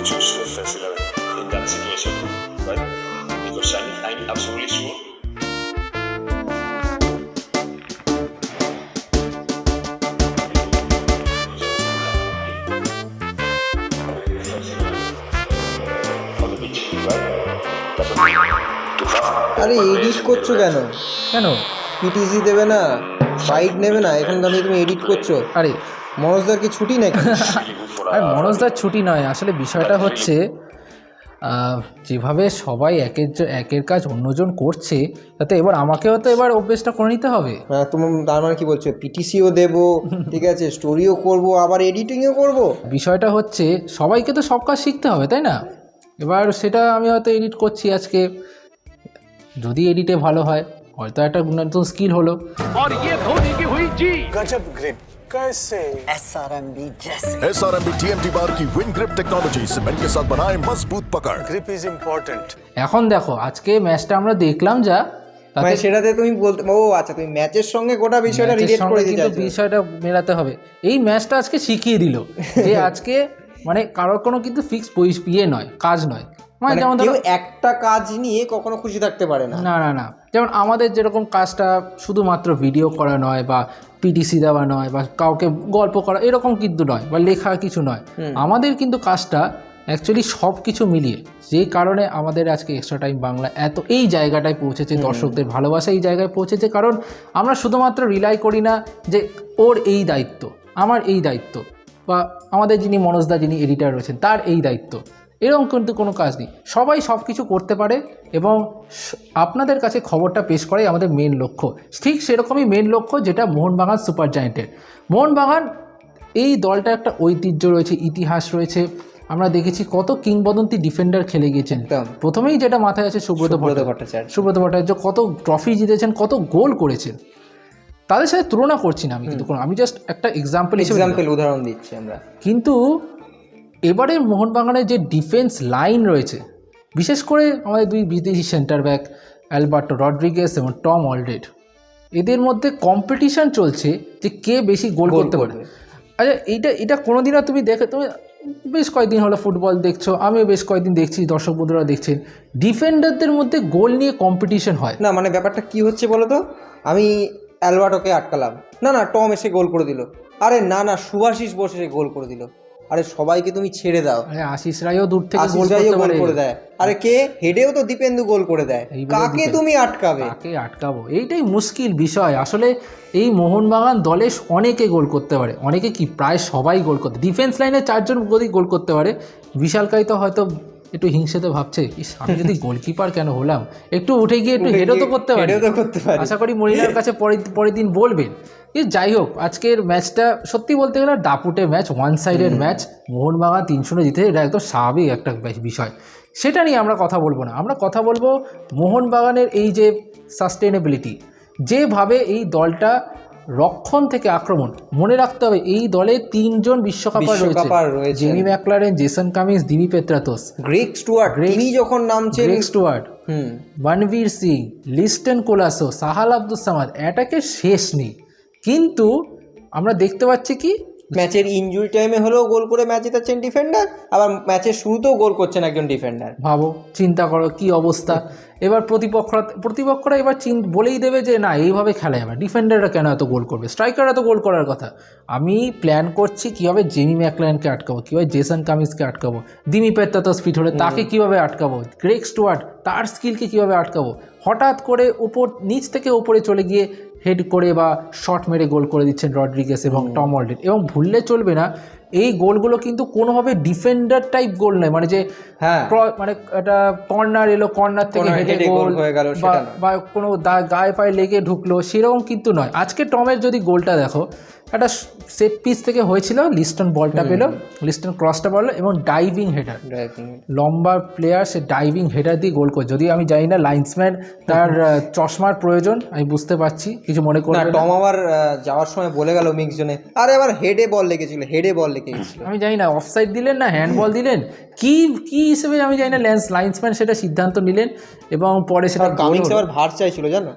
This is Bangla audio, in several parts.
choose the first 11 in that situation, right? Because I'm absolutely sure. On the pitch, right? To have আরে এডিট করছো কেন? কেন? পিটিসি দেবে না, ফাইট নেবে না, এখানে দাঁড়িয়ে তুমি এডিট করছো? আরে মনোজদার কি ছুটি নাকি? আর মনোজদার ছুটি নয়, আসলে বিষয়টা হচ্ছে যেভাবে সবাই একের কাজ অন্যজন করছে, তাতে এবার আমাকেও তো এবার অভ্যেসটা করে নিতে হবে। হ্যাঁ, তোমার তার মানে কি বলছো? পিটিসিও দেবো, ঠিক আছে, স্টোরিও করবো, আবার এডিটিংও করবো? বিষয়টা হচ্ছে সবাইকে তো সব কাজ শিখতে হবে, তাই না? এবার সেটা আমি হয়তো এডিট করছি আজকে, যদি এডিটে ভালো হয় হয়তো একটা নতুন স্কিল হলো। और ये धोनी की हुई जी। गजब ग्रिप कैसे SRMB TMT बार की विन ग्रिप टेक्नोलॉजी सीमेंट के साथ बनाए मजबूत पकड़। Grip is important. এখন দেখো আজকে ম্যাচটা আমরা দেখলাম যা, তাতে মানে সেটাতে তুমি বলতে, ও আচ্ছা, তুমি ম্যাচের সঙ্গে গোটা বিষয়টা ম্যাচের রিলেট সঙ্গে করে দিতে কিন্তু চাইছো। বিষয়টা মেলাতে হবে। এই ম্যাচটা আজকে শিখিয়ে দিল যে আজকে মানে কারোর কোনো কিন্তু ফিক্স ইয়ে নয়, কাজ নয়। মানে মানে যেমন কেউ ধরো একটা কাজ নিয়ে কখনো খুশি থাকতে পারে না। না না না, যেমন আমাদের যেরকম কাজটা শুধুমাত্র ভিডিও করা নয় বা পিটিসি দেওয়া নয় বা কাউকে গল্প করা এরকম কিন্তু নয়, বা লেখা কিছু নয়। আমাদের কিন্তু কাজটা অ্যাকচুয়ালি সব কিছু মিলিয়ে, যেই কারণে আমাদের আজকে এক্সট্রা টাইম বাংলা এত এই জায়গাটায় পৌঁছেছে, দর্শকদের ভালোবাসা এই জায়গায় পৌঁছেছে, কারণ আমরা শুধুমাত্র রিলাই করি না যে ওর এই দায়িত্ব, আমার এই দায়িত্ব, বা আমাদের যিনি মনোজদা যিনি এডিটার রয়েছেন তার এই দায়িত্ব, এরকম কিন্তু কোনো কাজ নেই। সবাই সব কিছু করতে পারে এবং আপনাদের কাছে খবরটা পেশ করাই আমাদের মেন লক্ষ্য। ঠিক সেরকমই মেন লক্ষ্য যেটা মোহনবাগান সুপার জায়েন্টের। মোহনবাগান এই দলটা একটা ঐতিহ্য রয়েছে, ইতিহাস রয়েছে। আমরা দেখেছি কত কিংবদন্তি ডিফেন্ডার খেলে গিয়েছেন। একদম। প্রথমেই যেটা মাথায় আছে সুব্রত ভট্টাচার্য কত ট্রফি জিতেছেন, কত গোল করেছেন। তাদের সাথে তুলনা করছি না আমি, কিন্তু আমি জাস্ট একটা এক্সাম্পল উদাহরণ দিচ্ছি আমরা। কিন্তু এবারে মোহনবাগানের যে ডিফেন্স লাইন রয়েছে, বিশেষ করে আমাদের দুই বিদেশি সেন্টার ব্যাক অ্যালবার্টো রড্রিগেস এবং টম অলড্রেড, এদের মধ্যে কম্পিটিশন চলছে যে কে বেশি গোল করতে পারে। আচ্ছা, এটা কোনোদিনও তুমি তুমি বেশ কয়েকদিন হলো ফুটবল দেখছো, আমিও বেশ কয়েকদিন দেখছি, দর্শক বন্ধুরা দেখছেন, ডিফেন্ডারদের মধ্যে গোল নিয়ে কম্পিটিশন হয় না। মানে ব্যাপারটা কি হচ্ছে বলো তো? আমি অ্যালবার্টোকে আটকালাম, না টম এসে গোল করে দিল, আরে না সুভাশিস বোস এসে গোল করে দিল, আরে সবাইকে তুমি ছেড়ে দাও। আরে আশিস রায়ও দূর থেকে গোল করে দেয়, আরে কে হেডেও তো দীপেন্দু গোল করে দেয়, কাকে তুমি আটকাবে? কাকে আটকাবো, এইটাই মুশকিল বিষয়। আসলে এই মোহনবাগান দলে অনেকে গোল করতে পারে, অনেকে কি প্রায় সবাই গোল করতে, ডিফেন্স লাইনে 4 জন যদি গোল করতে পারে, বিশালকাই তো হয়তো একটু হিংসেতে ভাবছে, আমি যদি গোলকিপার কেন হলাম, একটু উঠে গিয়ে একটু হেডও তো করতে পারি। আশা করি মরিনার কাছে পরের দিন বলবেন। যাই হোক, আজকের ম্যাচটা সত্যি বলতে গেলে দাপুটে match, one sided match. Mohun Bagan 3-0 জিতে, এটা একদম স্বাভাবিক একটা বিষয়। সেটা নিয়ে আমরা কথা বলবো না, আমরা কথা বলবো মোহনবাগানের এই যে সাস্টেনেবিলিটি, যেভাবে এই দলটা রক্ষণ থেকে আক্রমণ। মনে রাখতে হবে এই দলে 3 জন বিশ্বকাপার রয়েছে, Jamie McLaren, Jason Cummings, Dimi Petratos, Greg Stewart, তিনি যখন নামছেন, বানবীর সিং, লিস্টন কোলাসো, সাহাল আব্দুস সামাদ, অ্যাটাকের শেষ নেই। কিন্তু আমরা দেখতে পাচ্ছি কি ম্যাচের ইনজুরি টাইমে হলেও গোল করে ম্যাচ জিতাচ্ছেন ডিফেন্ডার, আবার ম্যাচের শুরুতেও গোল করছেন একজন ডিফেন্ডার। ভাবো, চিন্তা করো কি অবস্থা। এবার প্রতিপক্ষরা এবার বলেই দেবে যে না, এইভাবে খেলা যাবে, ডিফেন্ডাররা কেন এত গোল করবে, স্ট্রাইকাররা তো গোল করার কথা। আমি প্ল্যান করছি কীভাবে জেমি ম্যাকলারেনকে আটকাবো, কীভাবে জেসন কামিন্সকে আটকাবো, দিমি পেত্রাতোস ফিট হলে তাকে কীভাবে আটকাবো, গ্রেগ স্টুয়ার্ট তার স্কিলকে কীভাবে আটকাবো। হঠাৎ করে নিচ থেকে ওপরে চলে গিয়ে হেড করে বা শট মেরে গোল করে দিচ্ছেন রড্রিগেস এবং টম অলড্রেড। এবং ভুললে চলবে না, এই গোলগুলো কিন্তু কোনোভাবে ডিফেন্ডার টাইপ গোল নয়, মানে যে মানে একটা কর্নার এলো, কর্নার থেকে হেডে গোল হয়ে গেল, বা কোনো গায়ে পায়ে লেগে ঢুকলো, সেরকম কিন্তু নয়। আজকে টমের যদি গোলটা দেখো, একটা সেট পিস থেকে হয়েছিল, লিস্টন বলটা পেল, লিস্টন ক্রসটা পড়লো এবং ডাইভিং হেডার, লম্বা প্লেয়ার, সে ডাইভিং হেডার দিয়ে গোল করে। যদি আমি জানি না লাইন্সম্যান তার চশমার প্রয়োজন, আমি বুঝতে পারছি, কিছু মনে করি না। টম আবার যাওয়ার সময় বলে গেল মিক্স জোনে, আরে আবার হেডে বল লেগেছিল, আমি জানি না অফসাইড দিলেন না হ্যান্ডবল দিলেন, কি হিসেবে আমি জানি না, লাইন্সম্যান সেটা সিদ্ধান্ত নিলেন এবং পরে সেটা কামিংস আবার ভার চাইছিল, জানো?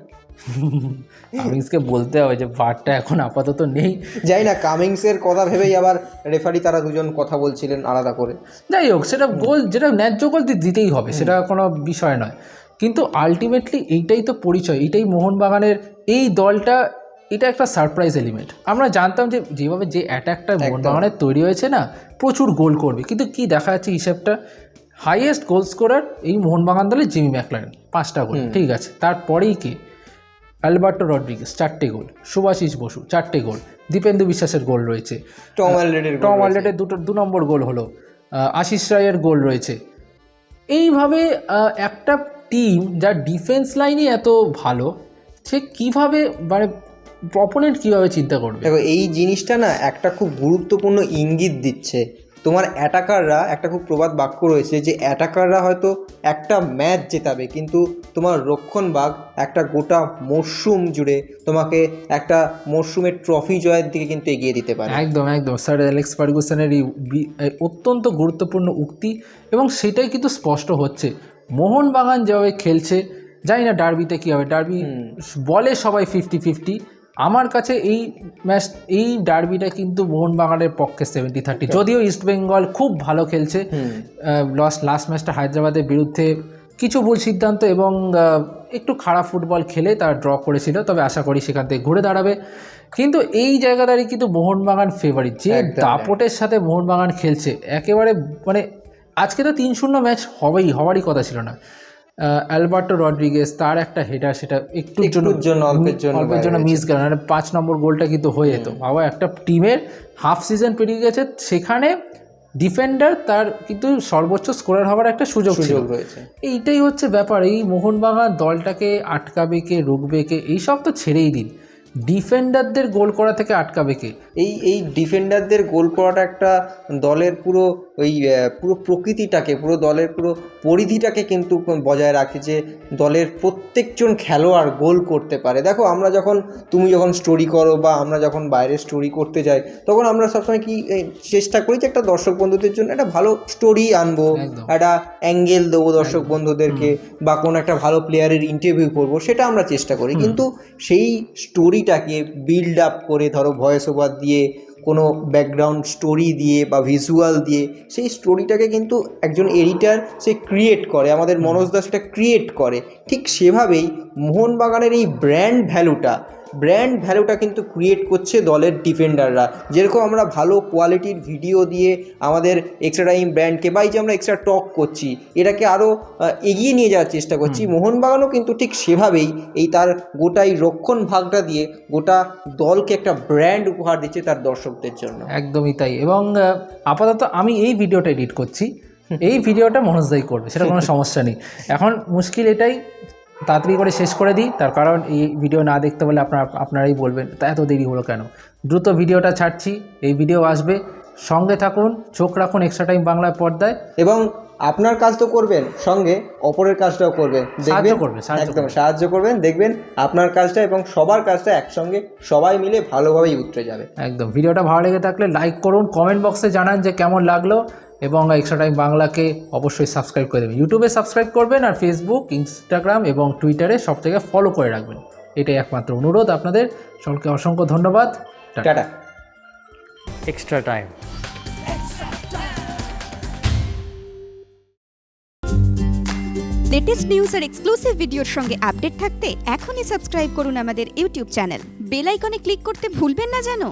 কামিংসকে বলতে হবে যে ভারটা এখন আপাতত নেই। যাই না, কামিংসের কথা ভেবেই আবার রেফারি তারা দুজন কথা বলছিলেন আলাদা করে। যাই হোক, সেটা গোল, যেটা ন্যায্য গোল দিতেই হবে, সেটা কোনো বিষয় নয়। কিন্তু আলটিমেটলি এইটাই তো পরিচয়, এইটাই মোহনবাগানের এই দলটা, এটা একটা সারপ্রাইজ এলিমেন্ট। আমরা জানতাম যে যেভাবে যে অ্যাটাকটা মোহনবাগানের তৈরি হয়েছে না, প্রচুর গোল করবে, কিন্তু কি দেখা যাচ্ছে হিসেবটা, হাইয়েস্ট গোল স্কোরার এই মোহনবাগান দলের জিমি ম্যাকলারেন 5টা গোল, ঠিক আছে। তারপরেই কে, অ্যালবার্টো রড্রিগেজ 4টে গোল, সুভাশিস বসু 4টে গোল, দীপেন্দু বিশ্বাসের গোল রয়েছে, টম ওয়ালরেডের 2 নম্বর গোল হলো, আশিস রায়ের গোল রয়েছে। এইভাবে একটা টিম যার ডিফেন্স লাইনই এত ভালো, সে কীভাবে, মানে অপোনেন্ট কীভাবে চিন্তা করবে? দেখো, এই জিনিসটা না একটা খুব গুরুত্বপূর্ণ ইঙ্গিত দিচ্ছে। তোমার অ্যাটাকাররা, একটা খুব প্রবাদ বাক্য রয়েছে যে অ্যাটাকাররা হয়তো একটা ম্যাচ জেতাবে, কিন্তু তোমার রক্ষণভাগ একটা গোটা মরশুম জুড়ে তোমাকে একটা মরশুমের ট্রফি জয়ের দিকে কিন্তু এগিয়ে দিতে পারে। একদম একদম, স্যার অ্যালেক্স ফার্গুসনের এই অত্যন্ত গুরুত্বপূর্ণ উক্তি, এবং সেটাই কিন্তু স্পষ্ট হচ্ছে। মোহনবাগান যেভাবে খেলছে, জানি না ডার্বিতে কী হবে, ডার্বি বলে সবাই 50-50, আমার কাছে এই ডার্বিটা কিন্তু মোহনবাগানের পক্ষে 70-30। যদিও ইস্টবেঙ্গল খুব ভালো খেলছে, লাস্ট ম্যাচটা হায়দ্রাবাদের বিরুদ্ধে কিছু ভুল সিদ্ধান্ত এবং একটু খারাপ ফুটবল খেলে তারা ড্র করেছিল, তবে আশা করি সেখান থেকে ঘুরে দাঁড়াবে। কিন্তু এই জায়গাটারই কিন্তু মোহনবাগান ফেভারিট, যে দাপটের সাথে মোহনবাগান খেলছে একেবারে, মানে আজকে তো 3-0 ম্যাচ হওয়ারই কথা ছিল না। অ্যালবার্টো রড্রিগেজ, তার একটা হেডার, সেটা অল্পের জন্য মিস গেল, মানে 5 নম্বর গোলটা কিন্তু হয়ে যেত। ভাবা, একটা টিমের হাফ সিজন পেরিয়ে গেছে, সেখানে ডিফেন্ডার তার কিন্তু সর্বোচ্চ স্কোরার হওয়ার একটা সুযোগ রয়েছে। এইটাই হচ্ছে ব্যাপার। এই মোহনবাগান দলটাকে আটকাবে কে, রুখবে কে, এইসব তো ছেড়েই দিন, ডিফেন্ডারদের গোল করা থেকে আটকাবে কে? এই ডিফেন্ডারদের গোল করাটা একটা দলের পুরো প্রকৃতিটাকে, পুরো দলের পুরো পরিধিটাকে কিন্তু বজায় রাখে, যে দলের প্রত্যেকজন খেলোয়াড় গোল করতে পারে। দেখো, তুমি যখন স্টোরি করো বা আমরা যখন বাইরে স্টোরি করতে যাই, তখন আমরা সবসময় কি চেষ্টা করি যে একটা দর্শক বন্ধুদের জন্য একটা ভালো স্টোরি আনবো, একটা অ্যাঙ্গেল দেবো দর্শক বন্ধুদেরকে, বা কোনো একটা ভালো প্লেয়ারের ইন্টারভিউ করবো, সেটা আমরা চেষ্টা করি। কিন্তু সেই স্টোরিটাকে বিল্ড আপ করে, ধরো ভয়েস ওভার দিয়ে, কোনো ব্যাকগ্রাউন্ড স্টোরি দিয়ে বা ভিজুয়াল দিয়ে, সেই স্টোরিটাকে কিন্তু একজন এডিটার সে ক্রিয়েট করে, আমাদের মনোজ দা সেটা ক্রিয়েট করে। ঠিক সেভাবেই মোহনবাগানের এই ব্র্যান্ড ভ্যালুটা কিন্তু ক্রিয়েট করছে দলের ডিফেন্ডাররা। যেরকম আমরা ভালো কোয়ালিটির ভিডিও দিয়ে আমাদের এক্সট্রা টাইম ব্র্যান্ডকে, বা এই যে আমরা এক্সট্রা টক করছি, এটাকে আরও এগিয়ে নিয়ে যাওয়ার চেষ্টা করছি, মোহনবাগানও কিন্তু ঠিক সেভাবেই এই তার গোটাই রক্ষণ ভাগটা দিয়ে গোটা দলকে একটা ব্র্যান্ড উপহার দিচ্ছে তার দর্শকদের জন্য। একদমই তাই। এবং আপাতত আমি এই ভিডিওটা এডিট করছি, এই ভিডিওটা মনোজদাই করবে, সেটা কোনো সমস্যা নেই। এখন মুশকিল এটাই, তাড়াতাড়ি করে শেষ করে দিই, তার কারণ এই ভিডিও না দেখতে বলে আপনারাই বলবেন তা এত দেরি হলো কেন। দ্রুত ভিডিওটা ছাড়ছি, এই ভিডিও আসবে, সঙ্গে থাকুন, চোখ রাখুন এক্সট্রা টাইম বাংলার পর্দায়। এবং আপনার কাজ তো করবেন, সঙ্গে অপরের কাজটাও করবেন, সাহায্য করবেন, দেখবেন আপনার কাজটা এবং সবার কাজটা একসঙ্গে সবাই মিলে ভালোভাবেই উতরে যাবে। একদম। ভিডিওটা ভালো লেগে থাকলে লাইক করুন, কমেন্ট বক্সে জানান যে কেমন লাগলো, এবং এক্সট্রা টাইম বাংলাকে অবশ্যই সাবস্ক্রাইব করে দেবেন। ইউটিউবে সাবস্ক্রাইব করবেন, আর ফেসবুক, ইনস্টাগ্রাম এবং টুইটারে সব জায়গায় ফলো করে রাখবেন, এটাই একমাত্র অনুরোধ আপনাদের। সকলকে অসংখ্য ধন্যবাদ, tata. Extra time. Latest news আর এক্সক্লুসিভ ভিডিওর সঙ্গে আপডেট থাকতে এখনই সাবস্ক্রাইব করুন আমাদের ইউটিউব চ্যানেল। বেল আইকনে ক্লিক করতে ভুলবেন না যেন।